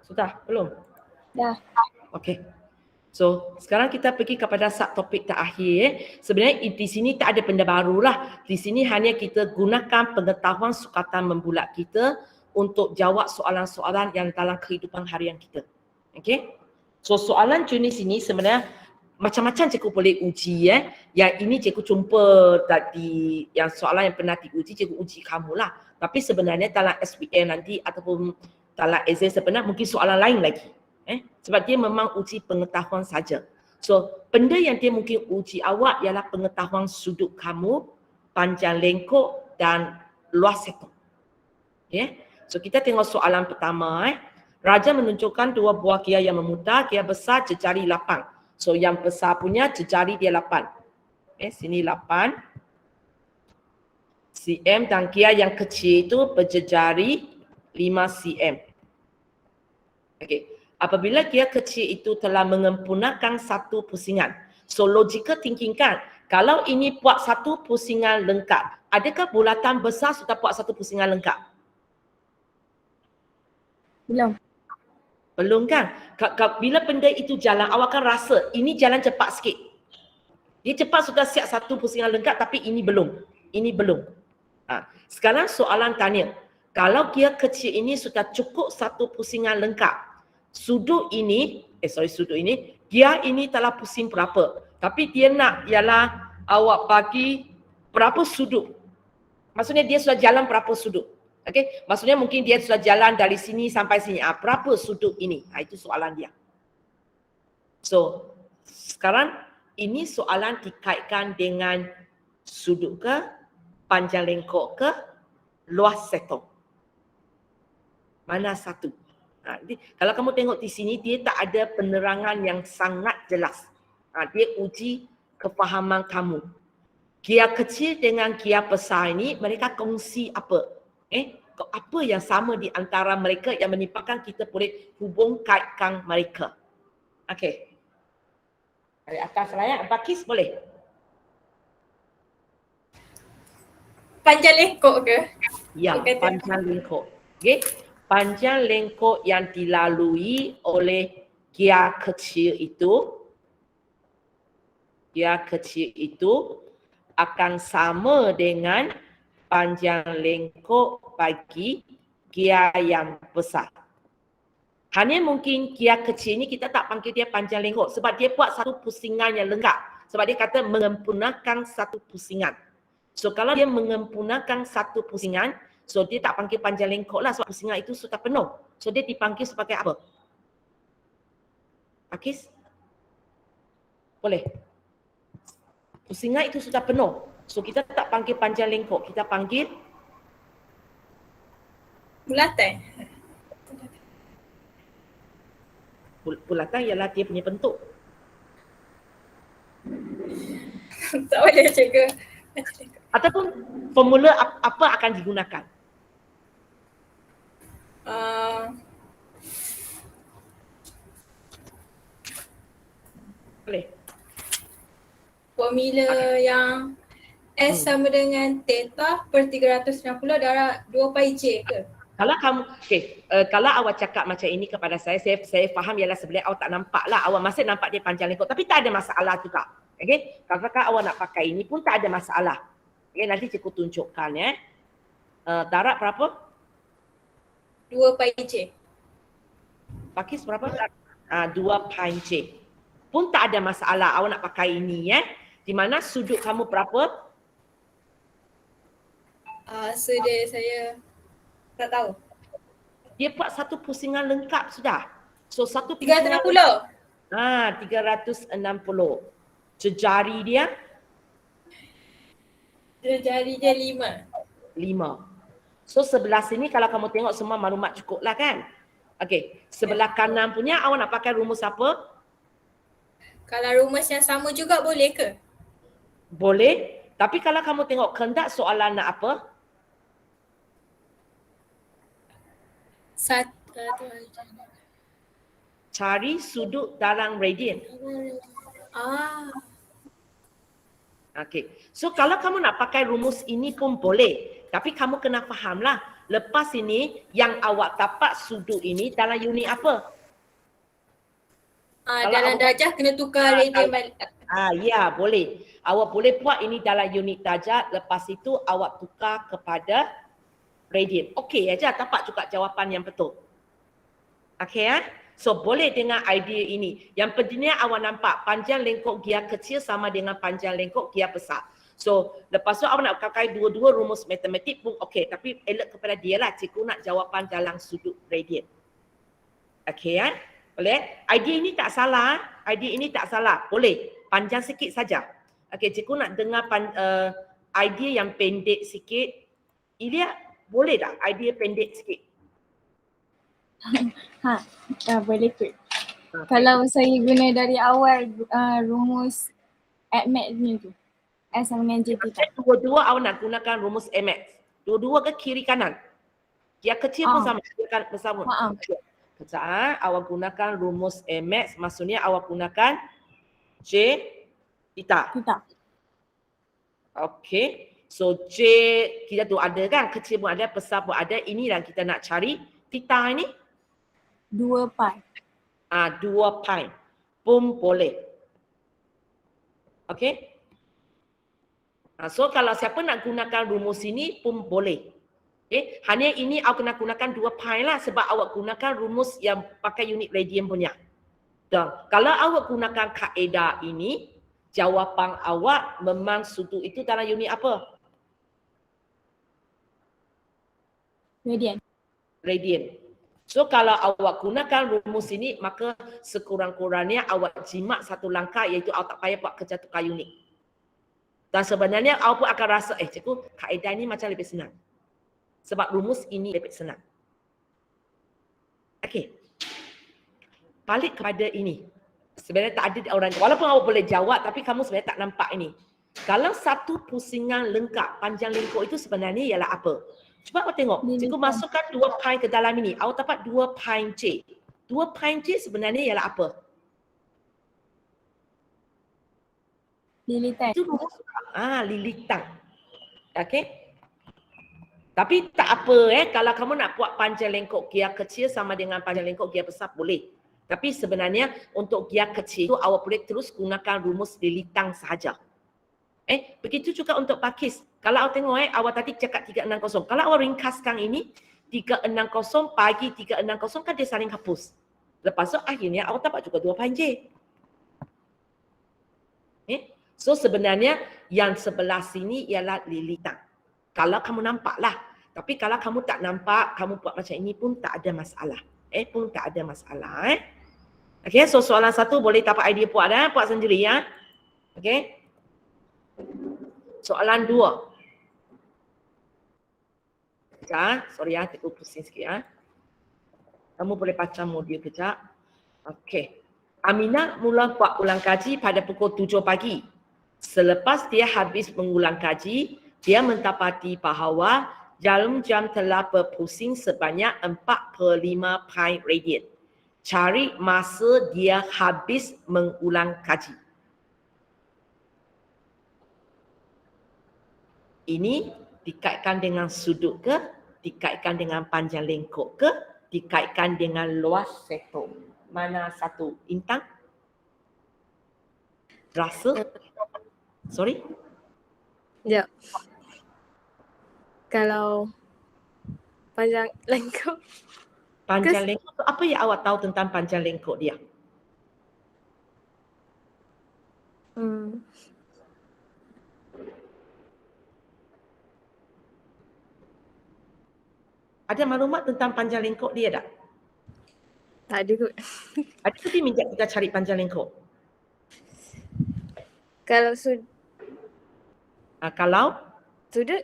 Sudah? Belum? Dah. Okey. So, sekarang kita pergi kepada subtopik terakhir. Sebenarnya di sini tak ada benda baru lah. Di sini hanya kita gunakan pengetahuan sukatan membulat kita untuk jawab soalan-soalan yang dalam kehidupan harian kita. Okey? So, soalan jenis ini sebenarnya macam-macam cikgu boleh uji. Yang ini cikgu jumpa tadi, yang soalan yang pernah diuji, cikgu uji kamu lah. Tapi sebenarnya dalam SPM nanti ataupun dalam exam sebenarnya mungkin soalan lain lagi. Sebab dia memang uji pengetahuan saja. So, benda yang dia mungkin uji awak ialah pengetahuan sudut kamu, panjang lengkok dan luas sektor. Okay? So, kita tengok soalan pertama. Raja menunjukkan dua buah gia yang memutar, gia besar jejari 8. So, yang besar punya jejari dia 8. Sini 8 cm dan gia yang kecil itu berjejari 5 cm. Okay. Apabila gia kecil itu telah mengempurnakan satu pusingan. So logical thinking kan, kalau ini buat satu pusingan lengkap, adakah bulatan besar sudah buat satu pusingan lengkap? Belum. Belum kan? Bila benda itu jalan, awak akan rasa ini jalan cepat sikit. Dia cepat sudah siap satu pusingan lengkap tapi ini belum. Ini belum. Sekarang soalan tanya, kalau gia kecil ini sudah cukup satu pusingan lengkap, sudut ini, gia ini telah pusing berapa? Tapi dia nak ialah awak bagi berapa sudut. Maksudnya dia sudah jalan berapa sudut. Okey, maksudnya mungkin dia sudah jalan dari sini sampai sini. Berapa sudut ini? Itu soalan dia. So, sekarang ini soalan dikaitkan dengan sudut ke, panjang lengkok ke, luas sektor. Mana satu? Kalau kamu tengok di sini, dia tak ada penerangan yang sangat jelas. Dia uji kefahaman kamu. Gia kecil dengan gia besar ini, mereka kongsi apa? Apa yang sama di antara mereka yang menyebabkan kita boleh hubung kaitkan mereka? Okey. Dari atas layak, Bakis boleh? Panjang lengkok ke? Ya, panjang lengkok. Okey. Panjang lengkok yang dilalui oleh gia kecil itu akan sama dengan panjang lengkok bagi gia yang besar. Hanya mungkin gia kecil ni kita tak panggil dia panjang lengkok sebab dia buat satu pusingan yang lengkap. Sebab dia kata mengempurnakan satu pusingan. So kalau dia mengempurnakan satu pusingan, so dia tak panggil panjang lengkok lah sebab pusingan itu sudah penuh. So dia dipanggil sebagai apa? Akis? Boleh? Pusingan itu sudah penuh. So kita tak panggil panjang lengkok, kita panggil bulatan. Bulatan ialah dia punya bentuk. Tak boleh cikgu. Ataupun formula apa akan digunakan? Boleh? Formula yang S sama dengan theta per 360 darab 2 pi J ke? Kalau kamu, kalau awak cakap macam ini kepada saya faham ialah sebenarnya awak tak nampak lah. Awak masih nampak dia panjang lengkok. Tapi tak ada masalah juga. Okay? Kalau awak nak pakai ini pun tak ada masalah. Okay, nanti cikgu tunjukkan ya. Darab berapa? 2 pi J. Pakis berapa? 2 pi J. Pun tak ada masalah awak nak pakai ini ya. Di mana sudut kamu berapa? Sudah saya tak tahu. Dia buat satu pusingan lengkap sudah. So satu 360. 360. Jejari dia? Jejari dia 5. So sebelah sini kalau kamu tengok semua maklumat cukup lah kan? Okey, sebelah kanan punya awak nak pakai rumus apa? Kalau rumus yang sama juga boleh ke? Boleh. Tapi kalau kamu tengok kehendak soalan nak apa? Cari sudut dalam radian. Okey. So kalau kamu nak pakai rumus ini pun boleh. Tapi kamu kena fahamlah lepas ini yang awak dapat sudut ini dalam unit apa? Dalam darjah kena tukar radian balik. Ya, boleh. Awak boleh buat ini dalam unit darjah, lepas itu awak tukar kepada radian. Okey aja, dapat juga jawapan yang betul. Okey ya? So boleh dengan idea ini. Yang pentingnya awak nampak panjang lengkok gia kecil sama dengan panjang lengkok gia besar. So lepas tu awak nak pakai dua-dua rumus matematik pun okey. Tapi elok kepada dia lah, cikgu nak jawapan dalam sudut radian. Okey ya? Boleh? Idea ini tak salah. Idea ini tak salah. Boleh. Panjang sikit saja. Okey, cikgu nak dengar idea yang pendek sikit. Ilya, boleh tak idea pendek sikit? Boleh kot. Kalau saya guna dari awal rumus ADMAX ni tu, S sama dengan J theta. Dua-dua awak nak gunakan rumus ADMAX. Dua-dua ke kiri kanan? Yang kecil pun sama, kan bersama. Kejap, awak gunakan rumus ADMAX, maksudnya awak gunakan J theta. Okey. So J kita tu ada kan, kecil pun ada, besar pun ada. Ini yang kita nak cari. Theta ini 2 pi. 2 pi pun boleh. Okey. So kalau siapa nak gunakan rumus ini pun boleh. Okay. Hanya ini awak kena gunakan 2 pi lah sebab awak gunakan rumus yang pakai unit radian punya. Dan kalau awak gunakan kaedah ini, jawapan awak memang sudut itu dalam unit apa? Radian. So kalau awak gunakan rumus ini, maka sekurang-kurangnya awak jimat satu langkah iaitu awak tak payah buat kerja tukar unit. Dan sebenarnya awak pun akan rasa, cikgu kaedah ini macam lebih senang. Sebab rumus ini lebih senang. Okey. Balik kepada ini. Sebenarnya tak ada orang, walaupun awak boleh jawab tapi kamu sebenarnya tak nampak ini. Kalau satu pusingan lengkap panjang lengkok itu sebenarnya ialah apa? Cuba awak tengok. Cikgu masukkan 2 pi ke dalam ini. Awak dapat 2 pi J. 2 pi J sebenarnya ialah apa? Lilitan. Itu rumus. Lilitan. Okey. Tapi tak apa kalau kamu nak buat panjang lengkok gia kecil sama dengan panjang lengkok gia besar boleh. Tapi sebenarnya untuk gia kecil itu awak boleh terus gunakan rumus lilitang sahaja. Begitu juga untuk pakis. Kalau awak tengok awak tadi cakap 360. Kalau awak ringkaskan ini 360 bagi 360 kan dia saling hapus. Lepas tu akhirnya awak dapat juga 2 pi J. So sebenarnya yang sebelah sini ialah lilitang. Kalau kamu nampak lah. Tapi kalau kamu tak nampak, kamu buat macam ini pun tak ada masalah. Pun tak ada masalah. Okey, so soalan satu boleh dapat idea buat buat sendiri ya. Okey. Soalan 2. Sorry cikgu pusing sikit Kamu boleh baca modul kejap. Okey. Aminah mula buat ulang kaji pada pukul 7 pagi. Selepas dia habis mengulang kaji, dia mendapati bahawa jarum jam telah berpusing sebanyak 4/5 pi radian. Cari masa dia habis mengulang kaji. Ini dikaitkan dengan sudut ke? Dikaitkan dengan panjang lengkok ke? Dikaitkan dengan luas sektor? Mana satu? Intang? Rasa? Sorry? Ya. Kalau panjang lengkok. Panjang lengkok tu apa yang awak tahu tentang panjang lengkok dia? Ada maklumat tentang panjang lengkok dia tak? Tak ada kot. Ada tapi minta kita cari panjang lengkok. Kalau kalau sudut?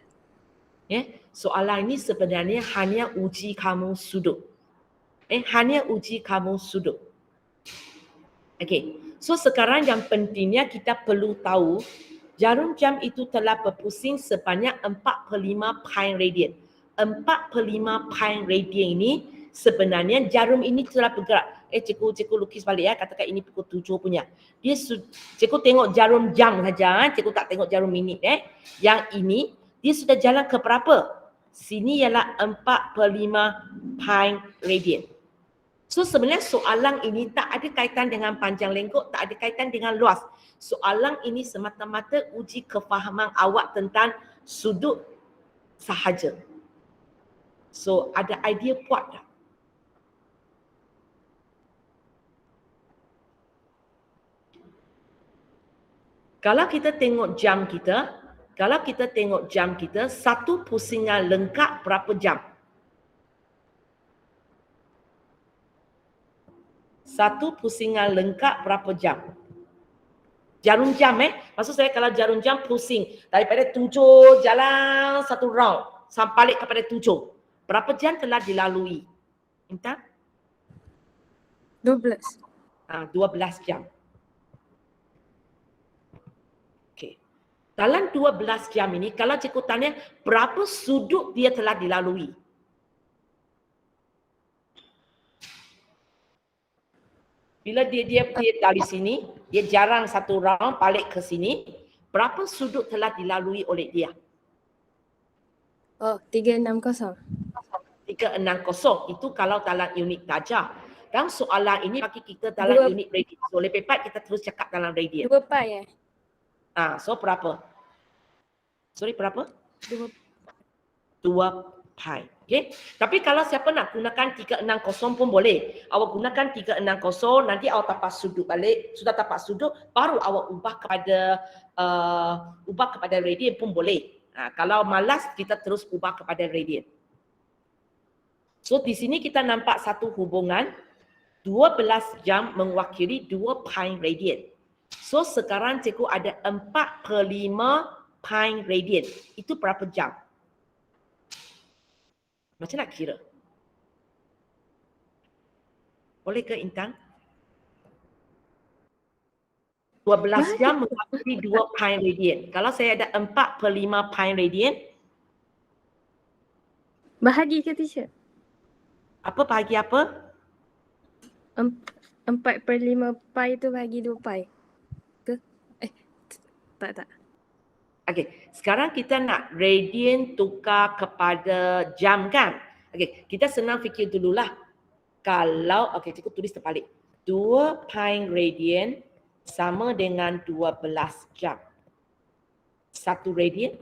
Soalan ini sebenarnya hanya uji kamu sudut. Hanya uji kamu sudut. Okey. So sekarang yang pentingnya kita perlu tahu jarum jam itu telah berpusing sebanyak 4/5 pi radian. 4/5 pi radian ini sebenarnya jarum ini telah bergerak. Cikgu lukis balik katakan ini pukul 7 punya. Cikgu tengok jarum jam saja, cikgu tak tengok jarum minit. Yang ini dia sudah jalan ke berapa? Sini ialah 4/5 pi radian. So sebenarnya soalan ini tak ada kaitan dengan panjang lengkuk, tak ada kaitan dengan luas. Soalan ini semata-mata uji kefahaman awak tentang sudut sahaja. So ada idea puas tak? Kalau kita tengok jam kita, satu pusingan lengkap berapa jam? Satu pusingan lengkap berapa jam? Jarum jam maksud saya kalau jarum jam pusing daripada 7 jalan satu round sampai balik kepada 7. Berapa jam telah dilalui? Intan? 12. 12 jam. Okey. Dalam 12 jam ini kalau cikgu tanya berapa sudut dia telah dilalui? Bila dia dari sini, dia jarang satu round balik ke sini, berapa sudut telah dilalui oleh dia? Oh, 360. 360 itu kalau dalam unit darjah. Dan soalan ini bagi kita dalam unit radian. So oleh pepat kita terus cakap dalam radian. 2 pi So berapa? Sorry berapa? 2 pi. Okay. Tapi kalau siapa nak gunakan 360 pun boleh. Awak gunakan 360, nanti awak tapak sudut balik. Sudah tapak sudut, baru awak ubah kepada radian pun boleh. Kalau malas, kita terus ubah kepada radian. So di sini kita nampak satu hubungan 12 jam mewakili 2 pi radian. So sekarang cikgu ada 4/5 pi radian. Itu berapa jam? Macam nak kira? Boleh ke Intan? 12 jam mewakili 2 pi radian. Kalau saya ada 4/5 pi radian, bahagi ke teacher? apa bahagi apa? 4/5 pi tu bahagi 2 pi. Ke? Tak. Okey, sekarang kita nak radian tukar kepada jam kan? Okey, kita senang fikir dululah. Kalau, cikgu tulis terbalik. 2 pi radian sama dengan 12 jam. 1 radian.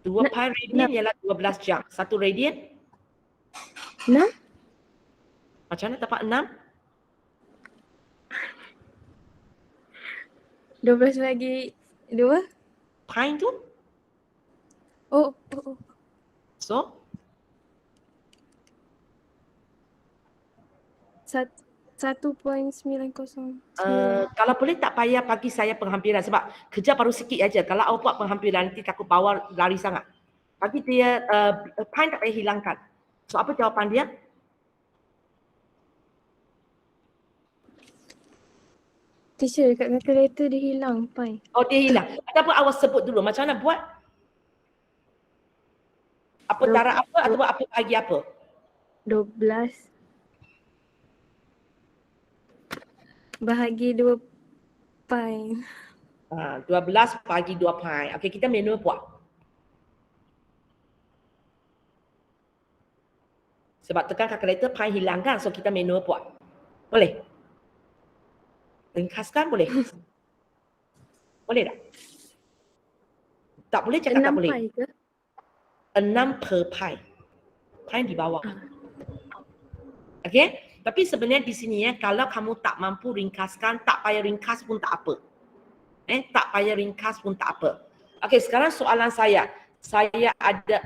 Dua pi radian ialah 12 jam. 1 radian. 6? Macam mana tapak 6? 12 bagi 2? Pi tu? Oh. So, 1.90. kalau boleh tak payah bagi saya penghampiran sebab kerja baru sikit aja. Kalau awak buat penghampiran nanti takut bawah lari sangat. Bagi dia pi tak payah hilangkan. So apa jawapan dia? Teacher, dekat calculator dia hilang pi. Oh dia hilang. Ataupun awak sebut dulu macam mana buat? Apa darab apa atau apa bagi apa? 12 bahagi 2 pi. 12 bagi 2 pi. Okey, kita manual buat. Sebab tekan kalkulator pi hilang kan, so kita manual buat. Boleh? Ringkaskan boleh? Boleh tak? Tak boleh cakap tak boleh. 6 pi ke? 6 per pi. Pi di bawah. Okey? Tapi sebenarnya di sini kalau kamu tak mampu ringkaskan, tak payah ringkas pun tak apa. Tak payah ringkas pun tak apa. Okey, sekarang soalan saya. Saya ada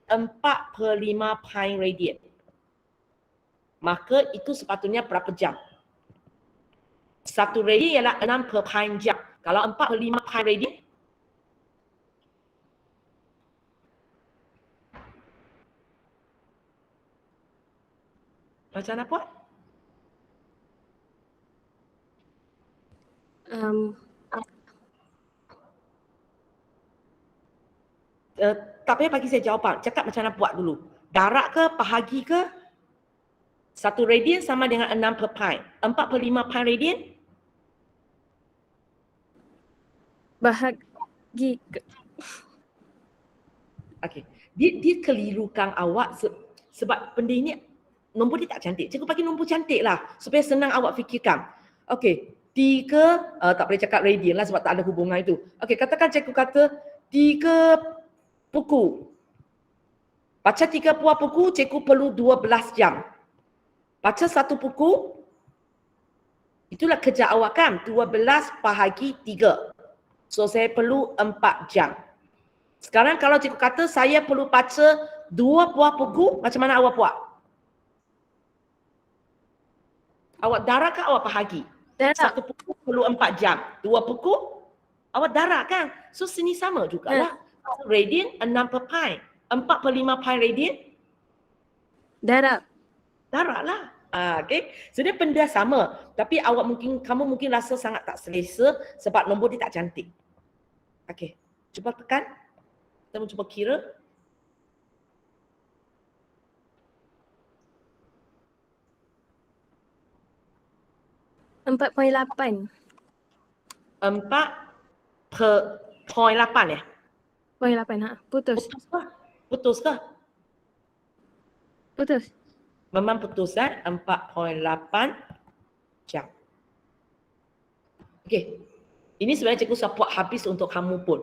empat per 5 pi radian. Maka itu sepatutnya berapa jam? 1 radian ialah 6 per pi jam. Kalau 4 per 5 pi radian, macam mana buat? Tak payah bagi saya jawapan. Cakap macam mana buat dulu. Darab ke, bahagi ke? 1 radian sama dengan 6 per pi. 4 per 5 pi radian? Bahagi Okey. Dia kelirukan awak sebab benda ini nombor dia tak cantik. Cikgu bagi nombor cantik lah supaya senang awak fikirkan. Okey, 3 tak boleh cakap radian lah sebab tak ada hubungan itu. Okey, katakan cikgu kata 3 buku. Baca 3 buah buku, cikgu perlu 12 jam. Baca 1 buku, itulah kerja awak kan, 12 bahagi 3. So saya perlu 4 jam. Sekarang kalau cikgu kata saya perlu baca 2 buah buku, macam mana awak buat? Awak darab kan awak bahagi? darab. 1 buku perlu 4 jam. 2 buku awak darab kan? So sini sama jugalah. Radian 6 per pi. 4 per 5 pi radian? Darab. Darab lah. Okay. So dia benda sama. Tapi kamu mungkin rasa sangat tak selesa sebab nombor dia tak cantik. Okay. Cuba tekan. Kita cuba kira. Empat 4.8. 4 per 0.8 ya? 0.8 putus. Putus ke? Putus ke? Putus. Memang putus kan? 4.8 jam. Okey. Ini sebenarnya cikgu sudah buat habis untuk kamu pun.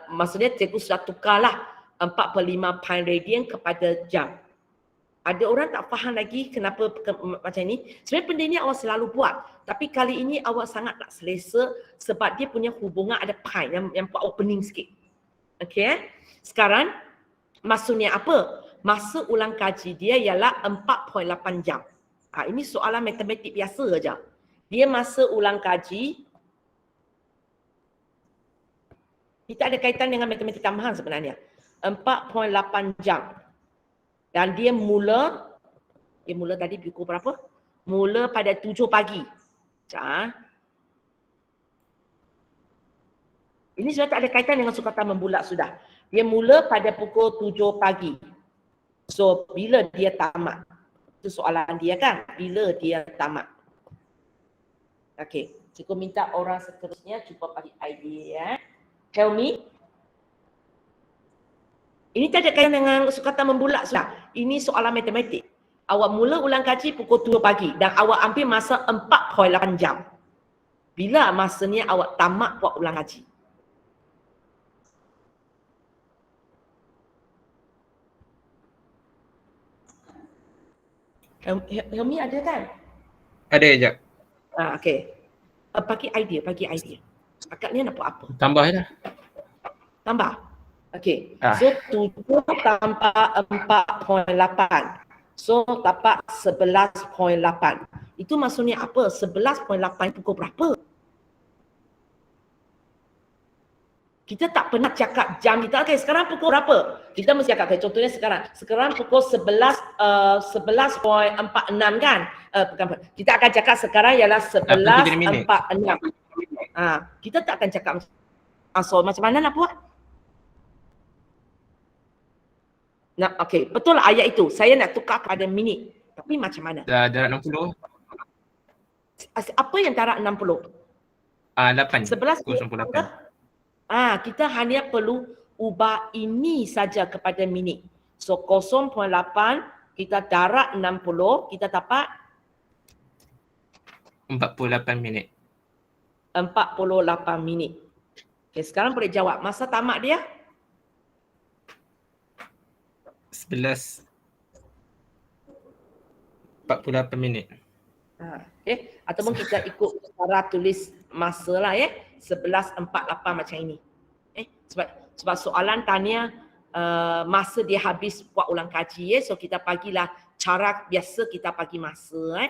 Maksudnya cikgu sudah tukarlah 4 per 5 pi radian kepada jam. Ada orang tak faham lagi kenapa macam ni. Sebenarnya benda ni awak selalu buat. Tapi kali ini awak sangat tak selesa sebab dia punya hubungan ada pi yang buat awak pening sikit. Okey. Sekarang maksudnya apa? Masa ulang kaji dia ialah 4.8 jam. Ini soalan matematik biasa aja. Dia masa ulang kaji. Ini tak ada kaitan dengan matematik tambahan sebenarnya. 4.8 jam. Dan dia mula tadi pukul berapa? Mula pada 7 pagi. Ini sudah tak ada kaitan dengan sukatan membulat sudah. Dia mula pada pukul 7 pagi. So, bila dia tamat? Itu soalan dia kan? Bila dia tamat? Okey. Cikgu minta orang seterusnya cuba bagi idea. Tell me. Ini tak ada kaitan dengan sukatan membulat sudah. Ini soalan matematik. Awak mula ulang kaji pukul 7 pagi dan awak ambil masa 4.8 jam. Bila masanya awak tamat buat ulang kaji? Helmi ada kan? Ada je. Okey. Bagi idea. Akak ni nak buat apa? Tambah dah. Tambah. Okey. Ah. So 7 tambah 4.8. So dapat 11.8. Itu maksudnya apa? 11.8 pukul berapa? Kita tak pernah cakap jam kita. Okey, sekarang pukul berapa? Kita mesti cakap, contohnya sekarang. Sekarang pukul 11.46 kan? Bukan. Kita akan cakap sekarang ialah 11.46. Kita tak akan cakap so macam mana nak buat? Okey, betul lah ayat itu. Saya nak tukar kepada minit. Tapi macam mana? Darab 60. Apa yang darab 60? 8. 11.8. 0.8. Kita hanya perlu ubah ini saja kepada minit. So 0.8 kita darab 60, kita dapat 48 minit. 48 minit. Okay, sekarang boleh jawab. Masa tamat dia? 48 minit. Okay. Ataupun kita ikut cara tulis masa lah ya. 11.48 macam ini. Sebab soalan tanya masa dia habis buat ulang kaji so kita bagilah cara biasa kita bagi masa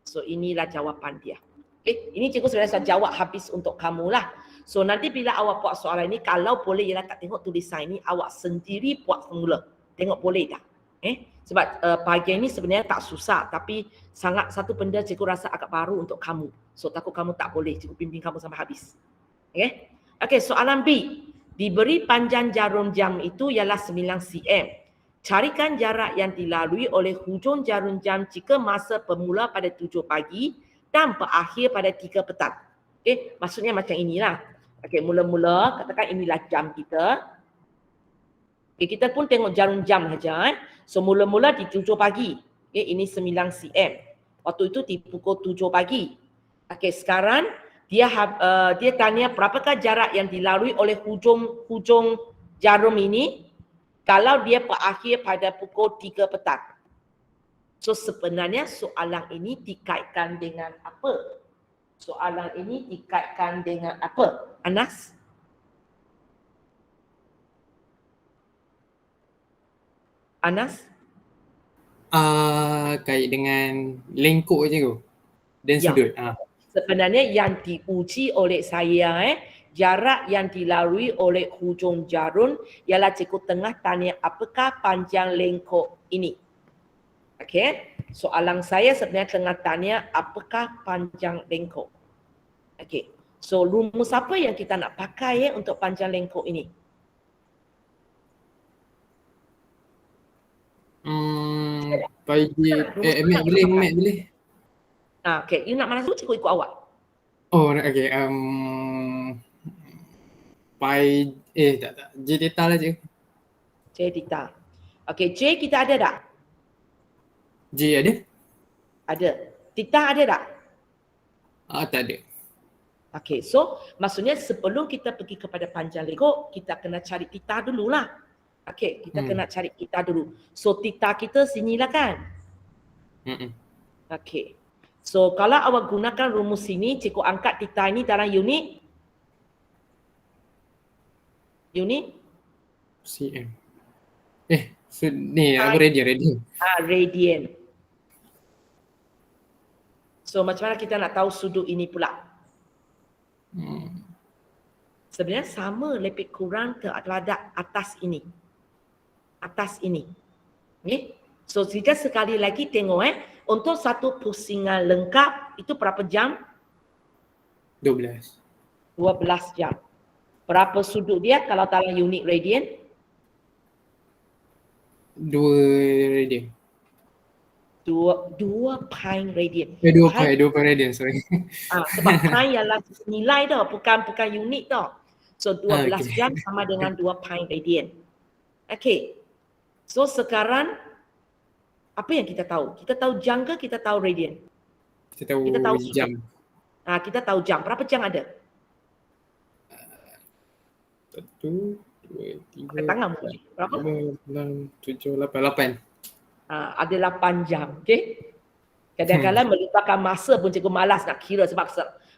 So inilah jawapan dia. Ini cikgu sebenarnya sudah jawab habis untuk kamu lah. So nanti bila awak buat soalan ini, kalau boleh ialah tak tengok tulisan ini, awak sendiri buat semula. Tengok boleh tak? Sebab bahagian ini sebenarnya tak susah, tapi sangat satu benda cikgu rasa agak baru untuk kamu. So takut kamu tak boleh, cikgu bimbing kamu sampai habis. Okey, soalan B. Diberi panjang jarum jam itu ialah 9 cm. Carikan jarak yang dilalui oleh hujung jarum jam jika masa bermula pada 7 pagi dan berakhir pada 3 petang. Okey, maksudnya macam inilah. Okey, mula-mula katakan inilah jam kita. Okey, kita pun tengok jarum jam saja. So mula-mula di 7 pagi. Okey, ini 9 cm. Waktu itu di pukul 7 pagi. Okey, sekarang dia tanya berapakah jarak yang dilalui oleh hujung jarum ini kalau dia berakhir pada pukul 3 petang. So sebenarnya soalan ini dikaitkan dengan apa? Soalan ini dikaitkan dengan apa? Anas? Anas? Kait dengan lengkuk je tu dan Ya. sudut. Sebenarnya yang diuji oleh saya jarak yang dilalui oleh hujung jarum ialah cikgu tengah tanya apakah panjang lengkuk ini. Okey, soalan saya sebenarnya tengah tanya apakah panjang lengkuk. Okey, so rumus apa yang kita nak pakai untuk panjang lengkuk ini? Mat boleh. Okey, you nak mana dulu cikgu ikut awak. Oh, okey. Tak. J data lah je. J data. Okey, J kita ada tak? J ada? Ada. Theta ada tak? Tak ada. Okey, so maksudnya sebelum kita pergi kepada panjang lengkuk, kita kena cari theta dululah. Okey, kita kena cari theta dulu. So theta kita sinilah kan? Okey. So kalau awak gunakan rumus sini, cikgu angkat theta ini dalam unit. Unit? cm. So ni apa radian. Radian. So macam mana kita nak tahu sudut ini pula? Sebenarnya sama lebih kurang terhadap atas ini. Atas ini. Okay? So kita sekali lagi tengok untuk satu pusingan lengkap itu berapa jam? 12. 12 jam. Berapa sudut dia kalau dalam unit radian? 2 radian. 2 pi radian. 2 pi radian, sorry. Sebab pi ialah nilai tau, bukan unit tau. So 12 jam sama dengan 2 pi radian. Okey. So sekarang apa yang kita tahu? Kita tahu jam ke kita tahu radian? Kita tahu jam. Kita tahu jam. Berapa jam ada? 1, 2, 3, Pakai tangan boleh. Berapa? 6, 7, 8. Ada 8 jam. Okey. Kadang-kadang melipatkan masa pun cikgu malas nak kira sebab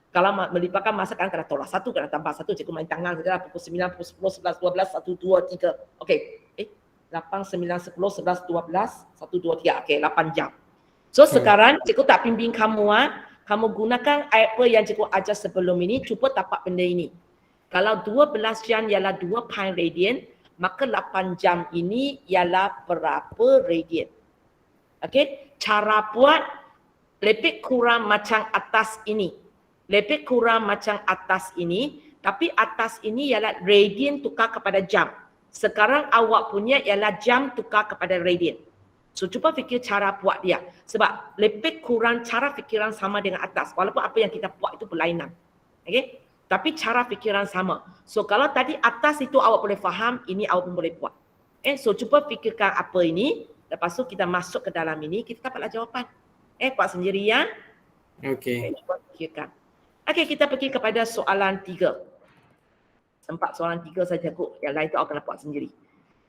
kalau melipatkan masa kan kena tolak 1, kena tambah 1, cikgu main tangan saja pukul 9, pukul 10, 11, 12, 1, 2, 3. Okey. 8, 9, 10, 11, 12, 1, 2, 3. Okey, 8 jam. So sekarang cikgu tak bimbing kamu kamu gunakan apa yang cikgu ajar sebelum ini, cuba dapat benda ini. Kalau 12 jam ialah 2 pi radian, maka 8 jam ini ialah berapa radian? Okey, cara buat lebih kurang macam atas ini. Lebih kurang macam atas ini, tapi atas ini ialah radian tukar kepada jam. Sekarang awak punya ialah jam tukar kepada radian. So cuba fikir cara buat dia. Sebab lebih kurang cara fikiran sama dengan atas. Walaupun apa yang kita buat itu berlainan. Okey? Tapi cara fikiran sama. So kalau tadi atas itu awak boleh faham, ini awak pun boleh buat. So cuba fikirkan apa ini. Lepas tu kita masuk ke dalam ini, kita dapatlah jawapan. Buat sendiri ya. Okey. Cuba fikirkan. Okey, kita pergi kepada soalan 3. Sempat soalan 3 saja kot. Yang lain tu awak kena buat sendiri.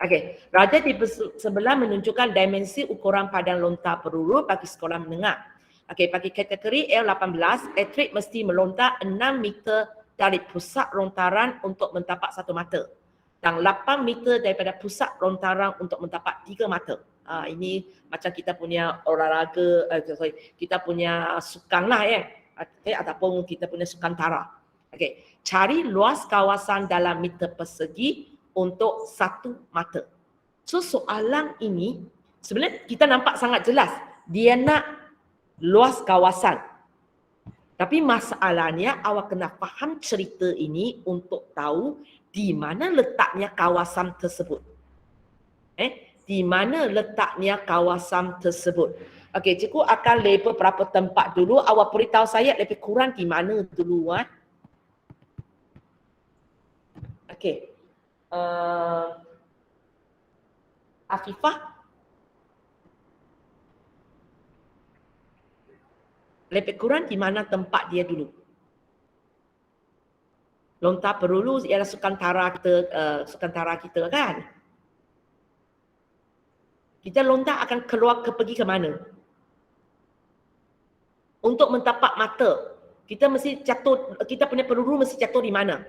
Okey, raja di sebelah menunjukkan dimensi ukuran padan lontar peluru bagi sekolah menengah. Okey, bagi kategori L18, atlet mesti melontar 6 meter dari pusat lontaran untuk mentapak 1 mata dan 8 meter daripada pusat lontaran untuk mentapak 3 mata. Ini macam kita punya olahraga, kita punya sukan lah ataupun kita punya sukan tara. Okey, cari luas kawasan dalam meter persegi untuk 1 mata. So soalan ini sebenarnya kita nampak sangat jelas. Dia nak luas kawasan. Tapi masalahnya awak kena faham cerita ini untuk tahu di mana letaknya kawasan tersebut. di mana letaknya kawasan tersebut. Okey, cikgu akan label berapa tempat dulu. Awak beritahu saya lebih kurang di mana dulu. Okey. Afifah? Lebih kurang di mana tempat dia dulu? Lontar Perulu ialah Sukantara kita kan? Kita lontar akan keluar pergi ke mana? Untuk mentapak mata, kita punya peluru mesti jatuh di mana?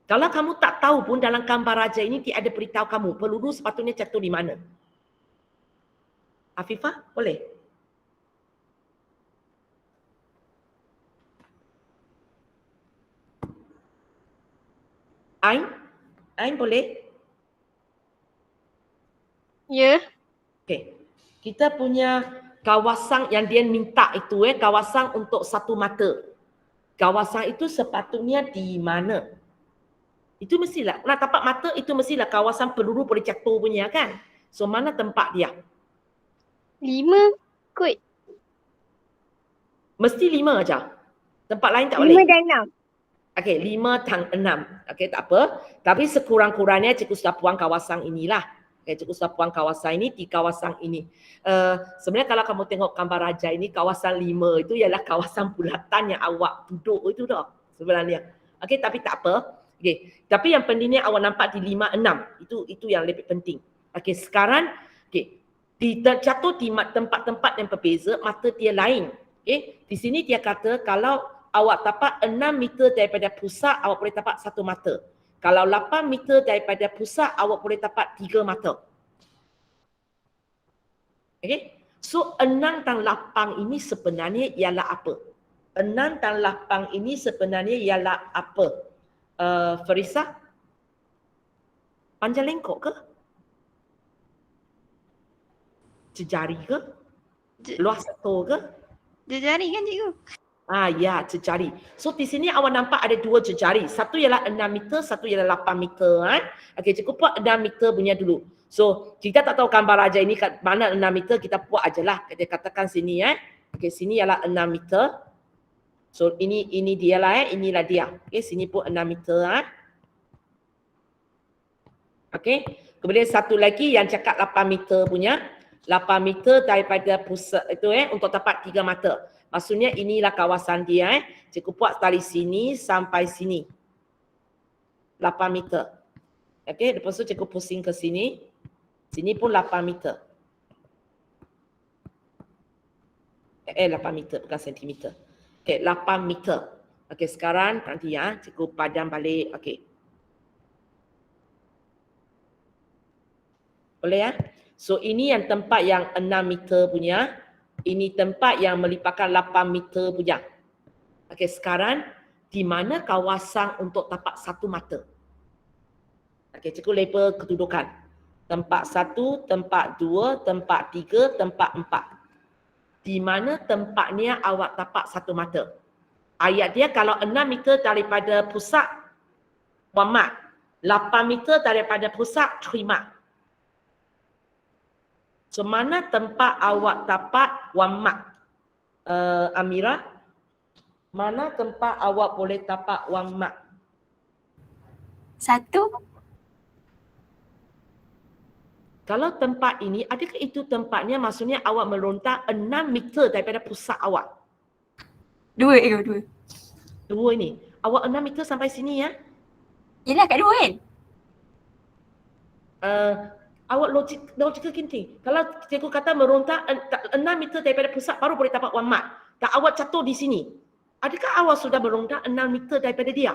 Kalau kamu tak tahu pun dalam gambar raja ini tiada beritahu kamu peluru sepatutnya jatuh di mana. Afifah, boleh? Ain boleh? Ya. Okey. Kita punya kawasan yang dia minta itu kawasan untuk satu mata. Kawasan itu sepatutnya di mana? Itu mestilah nak tapak mata itu mestilah kawasan peluru boleh jatuh punya kan? So mana tempat dia? 5 kot. Mesti 5 aja. Tempat lain tak 5 boleh. dan 6. Okey, 5 dan 6. Okey, tak apa. Tapi sekurang-kurangnya cikgu sudah puang kawasan inilah. Okay, cikgu sudah puang kawasan ini di kawasan ini. Sebenarnya kalau kamu tengok gambar raja ini, kawasan 5 itu ialah kawasan bulatan yang awak duduk itu dah sebenarnya. Okey, tapi tak apa. Okey, tapi yang pentingnya awak nampak di 5, 6. Itu yang lebih penting. Okey, sekarang jatuh di tempat-tempat yang berbeza, mata dia lain. Okey, di sini dia kata kalau awak tapak 6 meter daripada pusat, awak boleh tapak satu mata. Kalau 8 meter daripada pusat, awak boleh tapak 3 mata. Okay? So, 6 dan 8 ini sebenarnya ialah apa? 6 dan 8 ini sebenarnya ialah apa? Farisa? Panjang lengkok ke? Jejari ke? Luas satu ke? Jejari kan cikgu? Ya, jejari. So di sini awak nampak ada 2 jejari. Satu ialah 6 meter, satu ialah 8 meter. Okey, cikgu buat 6 meter punya dulu. So, kita tak tahu gambar raja ini kat mana 6 meter, kita buat ajalah. Dia katakan sini Okey, sini ialah 6 meter. So, ini dia lah inilah dia. Okey, sini pun 6 meter Okey. Kemudian satu lagi yang cakap 8 meter punya. 8 meter daripada pusat itu untuk tapak 3 mata. Maksudnya inilah kawasan dia Cikgu buat dari sini sampai sini. 8 meter. Okey, lepas tu cikgu pusing ke sini. Sini pun 8 meter. 8 meter bukan sentimeter. Okey, 8 meter. Okey, sekarang nanti cikgu padam balik. Okey. Boleh So ini yang tempat yang 6 meter punya. Ini tempat yang melipatkan 8 meter punya. Okey, sekarang di mana kawasan untuk tapak satu mata? Okey, cikgu label kedudukan. Tempat 1, tempat 2, tempat 3, tempat 4. Di mana tempatnya awak tapak satu mata? Ayat dia kalau 6 meter daripada pusat, 1 mark. 8 meter daripada pusat, 3 mark. So, mana tempat awak tapak 1 mark? Amira, mana tempat awak boleh tapak 1 mark? 1. Kalau tempat ini, adakah itu tempatnya maksudnya awak melontar 6 meter daripada pusat awak? 2 ke 2? 2 ini. Awak 6 meter sampai sini Yelah kat 2 kan? Awak logika kinting. Kalau cikgu kata merontak 6 meter daripada pusat baru boleh dapat 1 mark. Tak awak jatuh di sini. Adakah awak sudah merontak 6 meter daripada dia?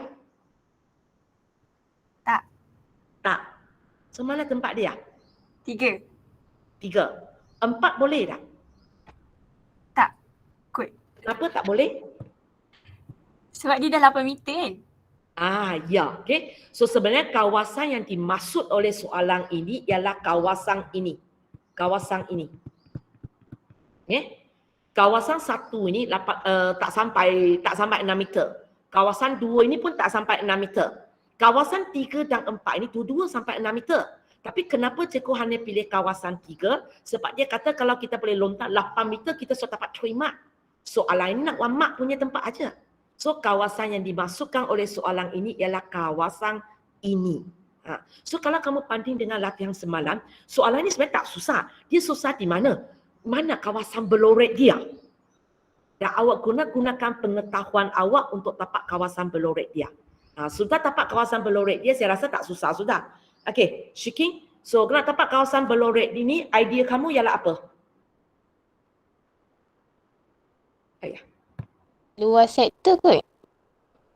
Tak. Tak. So mana tempat dia? 3. 3. 4 boleh tak? Tak. Kot. Kenapa tak boleh? Sebab dia dah 8 meter kan? Ya, okey. So sebenarnya kawasan yang dimaksud oleh soalan ini ialah kawasan ini. Kawasan ini. Okey. Kawasan 1 ini tak sampai 6 meter. Kawasan 2 ini pun tak sampai 6 meter. Kawasan 3 dan 4 ini dua-dua sampai 6 meter. Tapi kenapa cikgu hanya pilih kawasan 3? Sebab dia kata kalau kita boleh lontar 8 meter, kita sudah dapat 3 mark. Soalan ini nak 1 mark punya tempat aja. So kawasan yang dimasukkan oleh soalan ini ialah kawasan ini. So kalau kamu banding dengan latihan semalam, soalan ini sebenarnya tak susah. Dia susah di mana? Mana kawasan berlorek dia? Dan awak gunakan pengetahuan awak untuk dapat kawasan berlorek dia. Sudah dapat kawasan berlorek dia, saya rasa tak susah sudah. Okey, Shiking. So nak dapat kawasan berlorek ini, idea kamu ialah apa? Ayah. Luas sektor kot.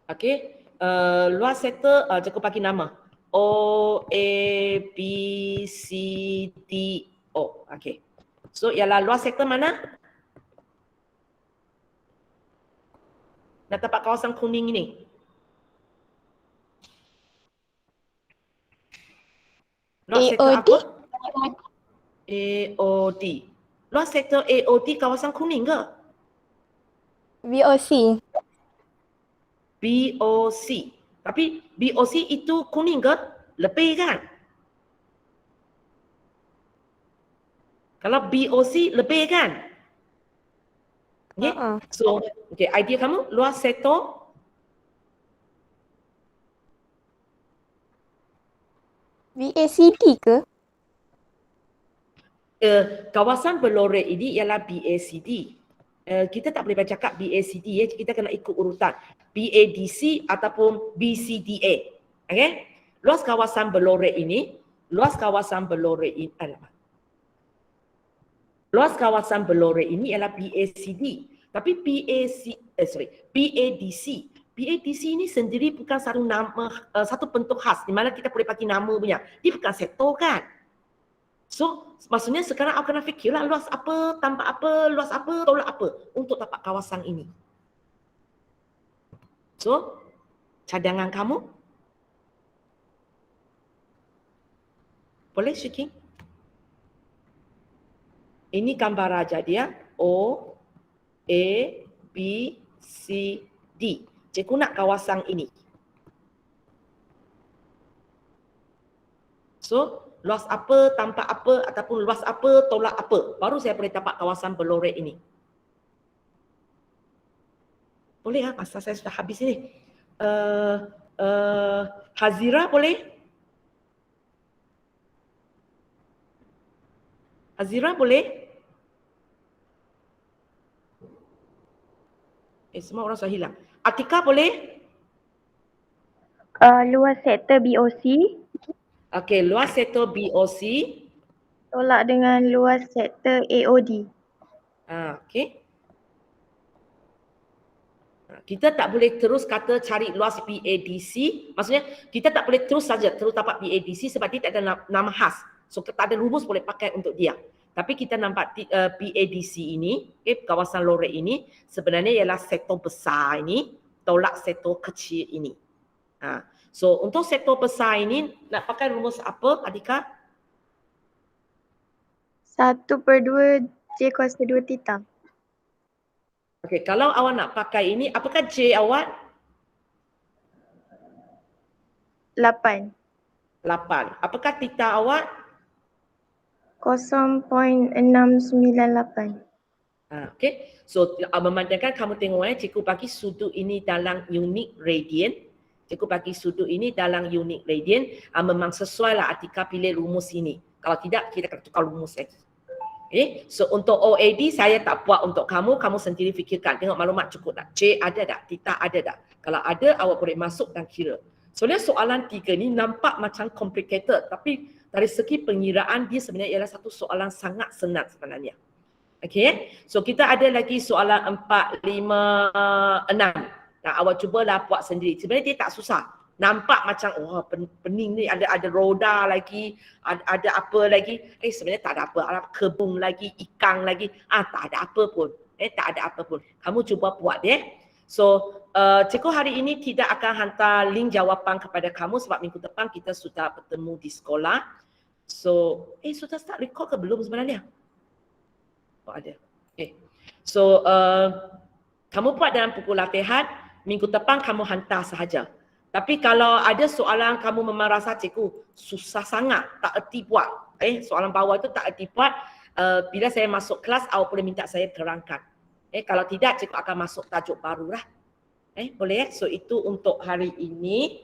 Okey, luas sektor, cikgu bagi nama. O, A, B, C, D, O. Okey. So ialah luas sektor mana? Nak dapat kawasan kuning ini. Luas sektor AOD? apa? AOD. Luas sektor AOD kawasan kuning ke? VOC. BOC. Tapi BOC itu kuning ke? Lebih kan? Kalau BOC lebih kan? Okay. So, okay, idea kamu luas sektor VACD ke? Kawasan berlorek ini ialah BACD. Kita tak boleh bercakap BACD ya, kita kena ikut urutan BADC ataupun BCDA. Okay? Luas kawasan berlorek ini, luas kawasan berlorek ini ialah BACD. Tapi BADC. BADC ini sendiri bukan satu nama, satu bentuk khas di mana kita boleh bagi nama punya. Dia bukan sektor kan. So, maksudnya sekarang awak kena fikirlah luas apa, tambah apa, luas apa, tolak apa untuk dapat kawasan ini. So, cadangan kamu? Boleh Shiking? Ini gambar raja dia. O, A, B, C, D. Cikgu nak kawasan ini. So, luas apa, tambah apa, ataupun luas apa, tolak apa. Baru saya boleh dapat kawasan berlorek ini. Boleh lah, masa saya sudah habis ini. Hazira boleh? Hazira boleh? Semua orang sudah hilang. Atika boleh? Luas sektor BOC Okey, luas sektor BOC. tolak dengan luas sektor AOD. Okey. Kita tak boleh terus kata cari luas BADC. Maksudnya kita tak boleh terus saja terus dapat BADC sebab dia tak ada nama khas. So tak ada rumus boleh pakai untuk dia. Tapi kita nampak BADC ini, kawasan lorek ini sebenarnya ialah sektor besar ini tolak sektor kecil ini. So untuk sektor besar ini nak pakai rumus apa Adika? 1/2 J kuasa 2 theta. Okey, kalau awak nak pakai ini, apakah J awak? 8. 8. Apakah theta awak? 0.698. Okey. So memandangkan kamu tengok cikgu bagi sudut ini dalam unit radian. Cikgu bagi sudut ini dalam unit radian. Memang sesuai lah Atika pilih rumus ini. Kalau tidak, kita akan tukar rumus lagi. Okay. So untuk OAD saya tak buat untuk kamu. Kamu sendiri fikirkan. Tengok maklumat cukup tak? J ada tak? Theta ada tak? Kalau ada, awak boleh masuk dan kira. Sebenarnya soalan 3 ni nampak macam complicated. Tapi dari segi pengiraan dia sebenarnya ialah satu soalan sangat senang sebenarnya. Okay. So kita ada lagi soalan 4, 5, 6. Nah, awak cubalah buat sendiri. Sebenarnya dia tak susah. Nampak macam pening ni ada roda lagi, ada apa lagi. Sebenarnya tak ada apa. Ada kebun lagi, ikan lagi. Tak ada apa pun. Tak ada apa pun. Kamu cuba buat So cikgu hari ini tidak akan hantar link jawapan kepada kamu sebab minggu depan kita sudah bertemu di sekolah. So, sudah start record ke belum sebenarnya? Ada. So, kamu buat dalam buku latihan, minggu depan kamu hantar sahaja. Tapi kalau ada soalan kamu memang rasa cikgu susah sangat, tak erti buat. Soalan bawah itu tak erti buat. Bila saya masuk kelas, awak boleh minta saya terangkan. Kalau tidak, cikgu akan masuk tajuk baru lah. Boleh ya? So itu untuk hari ini.